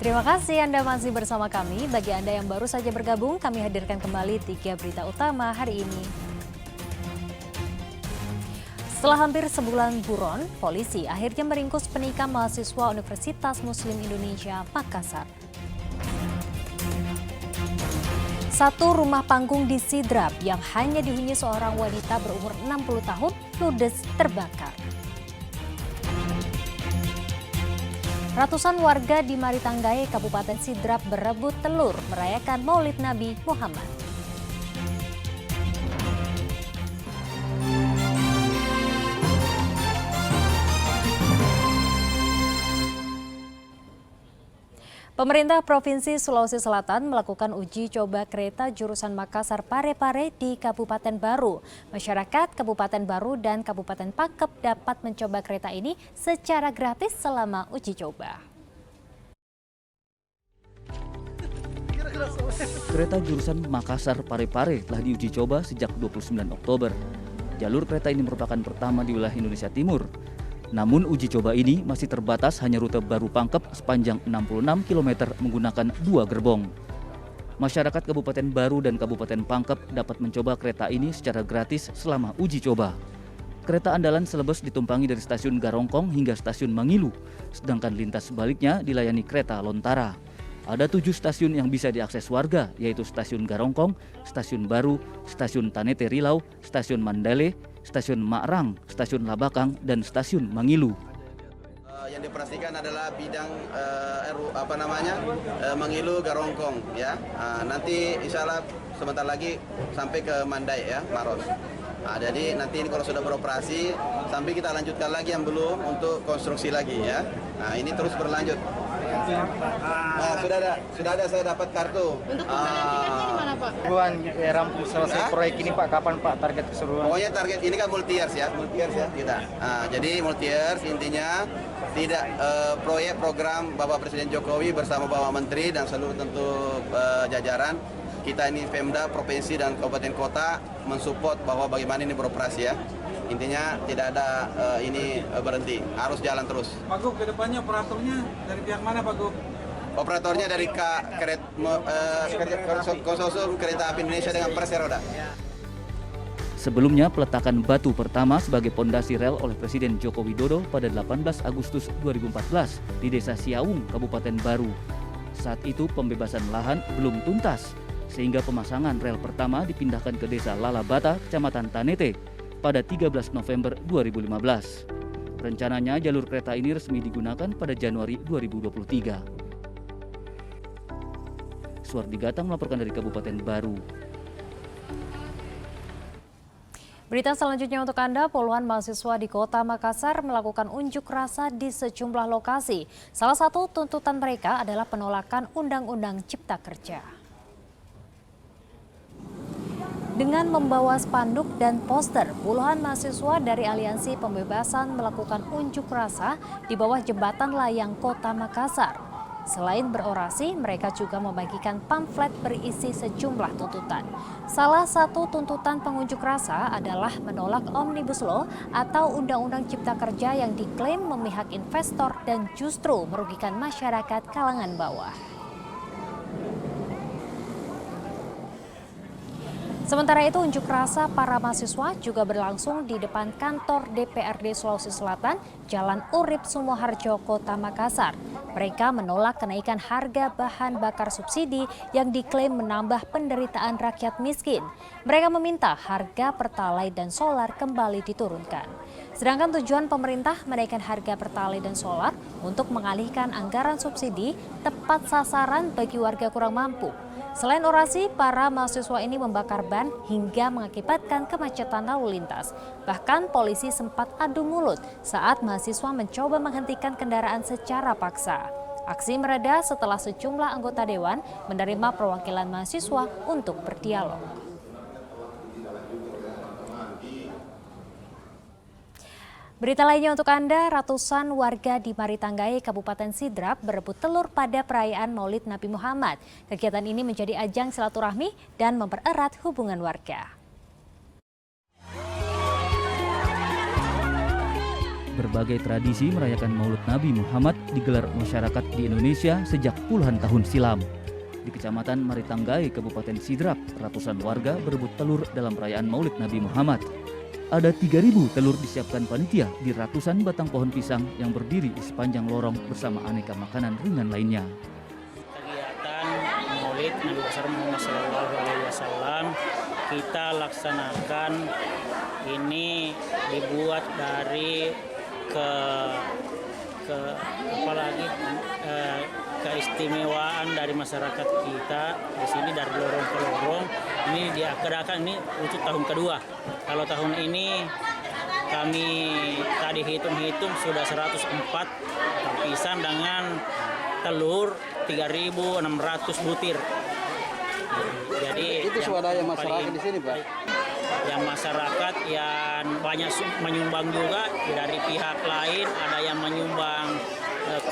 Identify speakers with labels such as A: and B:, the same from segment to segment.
A: Terima kasih Anda masih bersama kami. Bagi Anda yang baru saja bergabung, kami hadirkan kembali 3 berita utama hari ini. Setelah hampir sebulan buron, polisi akhirnya meringkus penikam mahasiswa Universitas Muslim Indonesia, Makassar. Satu rumah panggung di Sidrap yang hanya dihuni seorang wanita berumur 60 tahun ludes terbakar. Ratusan warga di Maritanggae, Kabupaten Sidrap berebut telur merayakan Maulid Nabi Muhammad. Pemerintah Provinsi Sulawesi Selatan melakukan uji coba kereta jurusan Makassar Parepare di Kabupaten Baru. Masyarakat Kabupaten Baru dan Kabupaten Pangkep dapat mencoba kereta ini secara gratis selama uji coba.
B: Kereta jurusan Makassar Parepare telah diuji coba sejak 29 Oktober. Jalur kereta ini merupakan pertama di wilayah Indonesia Timur. Namun uji coba ini masih terbatas hanya rute Baru Pangkep sepanjang 66 km menggunakan 2 gerbong. Masyarakat Kabupaten Baru dan Kabupaten Pangkep dapat mencoba kereta ini secara gratis selama uji coba. Kereta andalan Selebes ditumpangi dari stasiun Garongkong hingga stasiun Mangilu, sedangkan lintas sebaliknya dilayani kereta Lontara. Ada 7 stasiun yang bisa diakses warga, yaitu Stasiun Garongkong, Stasiun Baru, Stasiun Tanete Rilau, Stasiun Mandale, Stasiun Makrang, Stasiun Labakang, dan Stasiun Mangilu.
C: Yang dioperasikan adalah bidang Mangilu Garongkong ya. Nanti insya Allah sebentar lagi sampai ke Mandai ya, Maros. Jadi nanti ini kalau sudah beroperasi sampai kita lanjutkan lagi yang belum untuk konstruksi lagi ya. Ini terus berlanjut. Sudah ada saya dapat kartu.
D: Untuk pembelian tiketnya di mana Pak?
E: Rampung selesai proyek ini Pak, kapan Pak target keseluruhan?
C: Pokoknya target ini kan multi-years ya kita. Jadi multi-years intinya tidak proyek program Bapak Presiden Jokowi bersama Bapak Menteri dan seluruh tentu jajaran. Kita ini Pemda, Provinsi dan Kabupaten Kota mensupport bahwa bagaimana ini beroperasi ya. Intinya tidak ada ini berhenti, harus jalan terus.
F: Pak Gub, ke depannya operatornya dari pihak mana Pak Gub?
C: Operatornya dari Konsorsium Kereta Api Indonesia dengan Perseroda.
B: Sebelumnya peletakan batu pertama sebagai pondasi rel oleh Presiden Joko Widodo pada 18 Agustus 2014 di Desa Siaung, Kabupaten Baru. Saat itu pembebasan lahan belum tuntas, sehingga pemasangan rel pertama dipindahkan ke Desa Lalabata, Kecamatan Tanete pada 13 November 2015. Rencananya jalur kereta ini resmi digunakan pada Januari 2023. Suardi Gatang melaporkan dari Kabupaten Baru.
A: Berita selanjutnya untuk Anda, puluhan mahasiswa di Kota Makassar melakukan unjuk rasa di sejumlah lokasi. Salah satu tuntutan mereka adalah penolakan Undang-Undang Cipta Kerja. Dengan membawa spanduk dan poster, puluhan mahasiswa dari Aliansi Pembebasan melakukan unjuk rasa di bawah jembatan layang Kota Makassar. Selain berorasi, mereka juga membagikan pamflet berisi sejumlah tuntutan. Salah satu tuntutan pengunjuk rasa adalah menolak Omnibus Law atau Undang-Undang Cipta Kerja yang diklaim memihak investor dan justru merugikan masyarakat kalangan bawah. Sementara itu, unjuk rasa para mahasiswa juga berlangsung di depan kantor DPRD Sulawesi Selatan, Jalan Urip Sumoharjo, Kota Makassar. Mereka menolak kenaikan harga bahan bakar subsidi yang diklaim menambah penderitaan rakyat miskin. Mereka meminta harga Pertalite dan solar kembali diturunkan. Sedangkan tujuan pemerintah menaikkan harga Pertalite dan solar untuk mengalihkan anggaran subsidi tepat sasaran bagi warga kurang mampu. Selain orasi, para mahasiswa ini membakar ban hingga mengakibatkan kemacetan lalu lintas. Bahkan polisi sempat adu mulut saat mahasiswa mencoba menghentikan kendaraan secara paksa. Aksi mereda setelah sejumlah anggota dewan menerima perwakilan mahasiswa untuk berdialog. Berita lainnya untuk Anda, ratusan warga di Maritanggae, Kabupaten Sidrap berebut telur pada perayaan Maulid Nabi Muhammad. Kegiatan ini menjadi ajang silaturahmi dan mempererat hubungan warga.
B: Berbagai tradisi merayakan Maulid Nabi Muhammad digelar masyarakat di Indonesia sejak puluhan tahun silam. Di Kecamatan Maritanggai, Kabupaten Sidrap, ratusan warga berebut telur dalam perayaan Maulid Nabi Muhammad. Ada 3.000 telur disiapkan panitia di ratusan batang pohon pisang yang berdiri di sepanjang lorong bersama aneka makanan ringan lainnya.
G: Kegiatan Maulid Nabi besar Muhammad SAW kita laksanakan ini dibuat dari keistimewaan dari masyarakat kita di sini dari lorong ke lorong. Ini diadakan ini untuk tahun kedua. Kalau tahun ini kami tadi hitung-hitung sudah 104 pisang dengan telur 3.600 butir. Jadi
C: Itu swadaya masyarakat di sini, Pak.
G: Yang masyarakat yang banyak menyumbang juga dari pihak lain, ada yang menyumbang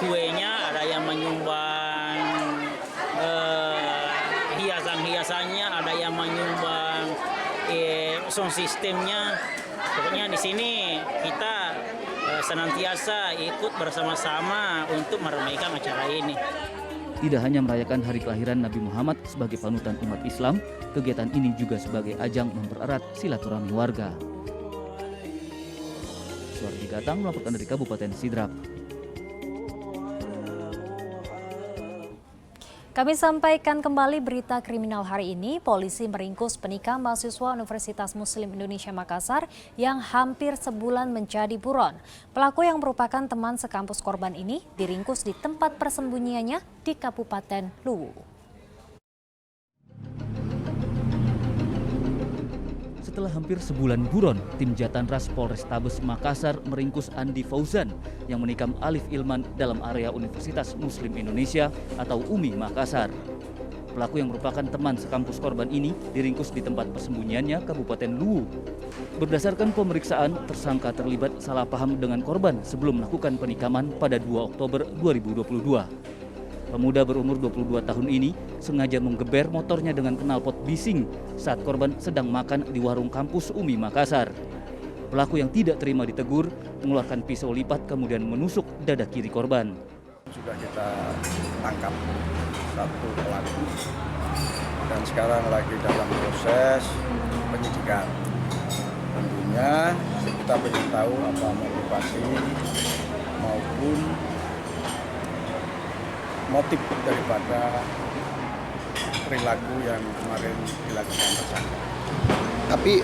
G: kuenya, ada yang menyumbang hiasan-hiasannya, ada yang menyumbang sound sistemnya. Pokoknya di sini kita senantiasa ikut bersama-sama untuk meramaikan acara ini.
B: Tidak hanya merayakan hari kelahiran Nabi Muhammad sebagai panutan umat Islam, kegiatan ini juga sebagai ajang mempererat silaturahmi warga. Suardi Gatang melaporkan dari Kabupaten Sidrap.
A: Kami sampaikan kembali berita kriminal hari ini. Polisi meringkus penikam mahasiswa Universitas Muslim Indonesia Makassar yang hampir sebulan menjadi buron. Pelaku yang merupakan teman sekampus korban ini diringkus di tempat persembunyiannya di Kabupaten Luwu.
B: Setelah hampir sebulan buron, tim Jatanras Polrestabes Makassar meringkus Andi Fauzan yang menikam Alif Ilman dalam area Universitas Muslim Indonesia atau UMI Makassar. Pelaku yang merupakan teman sekampus korban ini diringkus di tempat persembunyiannya Kabupaten Luwu. Berdasarkan pemeriksaan, tersangka terlibat salah paham dengan korban sebelum melakukan penikaman pada 2 Oktober 2022. Pemuda berumur 22 tahun ini sengaja menggeber motornya dengan knalpot bising saat korban sedang makan di warung kampus UMI Makassar. Pelaku yang tidak terima ditegur mengeluarkan pisau lipat kemudian menusuk dada kiri korban.
H: Sudah kita tangkap satu pelaku dan sekarang lagi dalam proses penyidikan. Tentunya kita ingin tahu apa motivasi maupun motif daripada perilaku yang kemarin dilakukan tersangka.
I: Tapi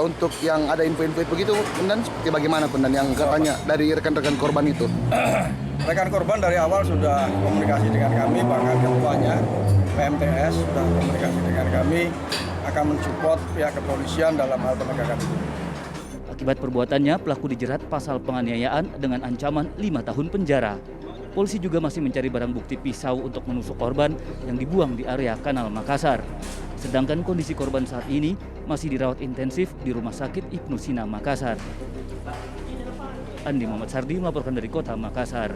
I: untuk yang ada info-info begitu, Pendan seperti bagaimana Pendan yang katanya dari rekan-rekan korban itu?
H: Rekan korban dari awal sudah komunikasi dengan kami, bahkan ketuanya PMTS sudah komunikasi dengan kami akan mensupport pihak kepolisian dalam hal penegakan hukum.
B: Akibat perbuatannya, pelaku dijerat pasal penganiayaan dengan ancaman 5 tahun penjara. Polisi juga masih mencari barang bukti pisau untuk menusuk korban yang dibuang di area Kanal Makassar. Sedangkan kondisi korban saat ini masih dirawat intensif di Rumah Sakit Ibnu Sina Makassar. Andi Muhammad Sardi melaporkan dari Kota Makassar.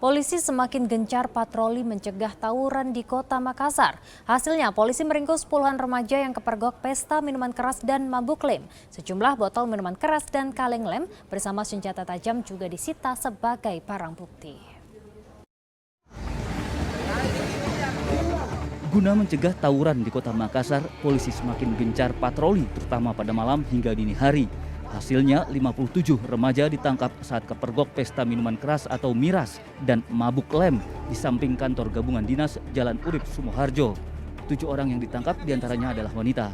A: Polisi semakin gencar patroli mencegah tawuran di Kota Makassar. Hasilnya, polisi meringkus puluhan remaja yang kepergok pesta minuman keras dan mabuk lem. Sejumlah botol minuman keras dan kaleng lem bersama senjata tajam juga disita sebagai barang bukti.
B: Guna mencegah tawuran di Kota Makassar, polisi semakin gencar patroli terutama pada malam hingga dini hari. Hasilnya 57 remaja ditangkap saat kepergok pesta minuman keras atau miras dan mabuk lem di samping kantor gabungan dinas Jalan Urip Sumoharjo. 7 orang yang ditangkap diantaranya adalah wanita.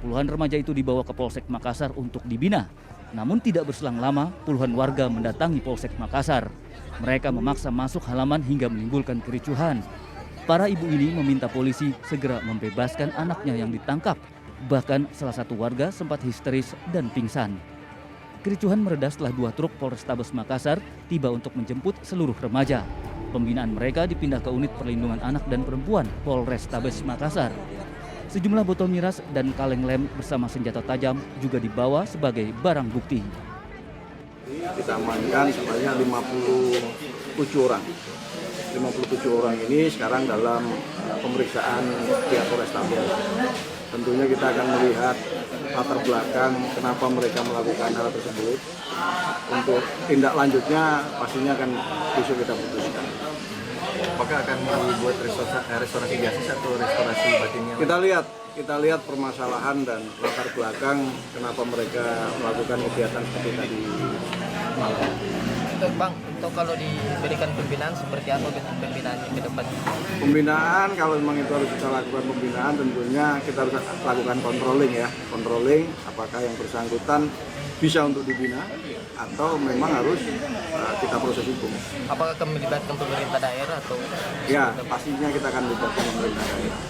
B: Puluhan remaja itu dibawa ke Polsek Makassar untuk dibina. Namun tidak berselang lama, puluhan warga mendatangi Polsek Makassar. Mereka memaksa masuk halaman hingga menimbulkan kericuhan. Para ibu ini meminta polisi segera membebaskan anaknya yang ditangkap. Bahkan salah satu warga sempat histeris dan pingsan. Kericuhan mereda setelah 2 truk Polrestabes Makassar tiba untuk menjemput seluruh remaja. Pembinaan mereka dipindah ke unit perlindungan anak dan perempuan Polrestabes Makassar. Sejumlah botol miras dan kaleng lem bersama senjata tajam juga dibawa sebagai barang bukti.
H: Kita amankan sebanyak 57 orang. 57 orang ini sekarang dalam pemeriksaan pihak Polrestabes. Tentunya kita akan melihat latar belakang kenapa mereka melakukan hal tersebut. Untuk tindak lanjutnya pastinya akan besok kita putuskan.
E: Apakah akan dibuat restorasi justice atau restorasi batinnya?
H: Kita lihat permasalahan dan latar belakang kenapa mereka melakukan kegiatan seperti tadi malam.
J: Untuk Bang, untuk kalau diberikan pembinaan seperti apa bentuk pembinaannya ke depan?
H: Pembinaan kalau memang itu harus kita lakukan pembinaan, tentunya kita harus lakukan controlling apakah yang bersangkutan bisa untuk dibina atau memang harus kita proses hukum.
J: Apakah akan melibatkan pemerintah daerah atau?
H: Ya, pastinya kita akan melibatkan pemerintah daerah.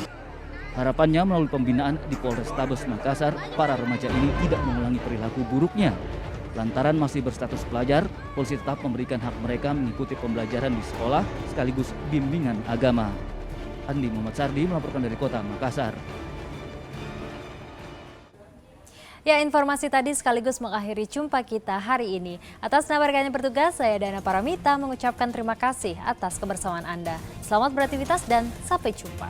B: Harapannya melalui pembinaan di Polrestabes Makassar, para remaja ini tidak mengulangi perilaku buruknya. Lantaran masih berstatus pelajar, polisi tetap memberikan hak mereka mengikuti pembelajaran di sekolah sekaligus bimbingan agama. Andi Muhammad Sardi melaporkan dari Kota Makassar.
A: Ya, informasi tadi sekaligus mengakhiri jumpa kita hari ini. Atas nama rekan yang bertugas, saya Dana Paramita mengucapkan terima kasih atas kebersamaan Anda. Selamat beraktivitas dan sampai jumpa.